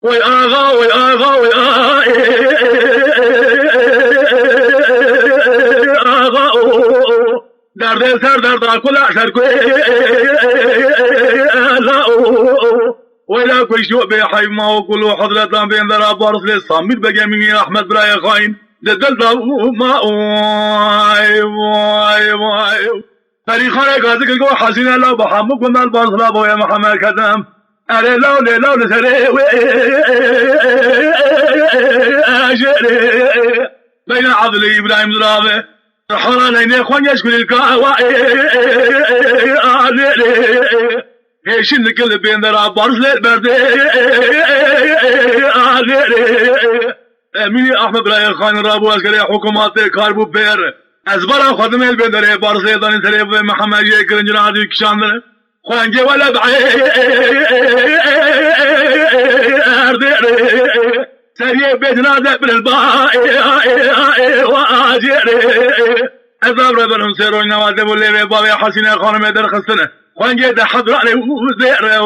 وي آغا وي آغا وي آغا درد سر درد کلا سر کوی لا ولا كل شيء بحي ما وكل حضرة بين ذرا بارس للصامد بجميع أحمد براي خاين ددل ما واي تاريخنا قاعد يقول حسين الله بحمد كنا البارس لا بويا محمد كذام أري لو سري بين عضلي إبراهيم زرابه حرا لين إخوان يشكل الكاوى şimdi kılıp bendera barzlet berdi Emini Ahmet Birayer Khan Rabu askeri hukumatı karbu ber ezbara xadim el bendere barzledan tereb ve Muhammediye kırıncına hadi kişanları Khange wala erdi seriye bedna da bil ezab rabbim seroy navaze bu leve babe Hasine Hanım eder xısını Khange de hadrane uzere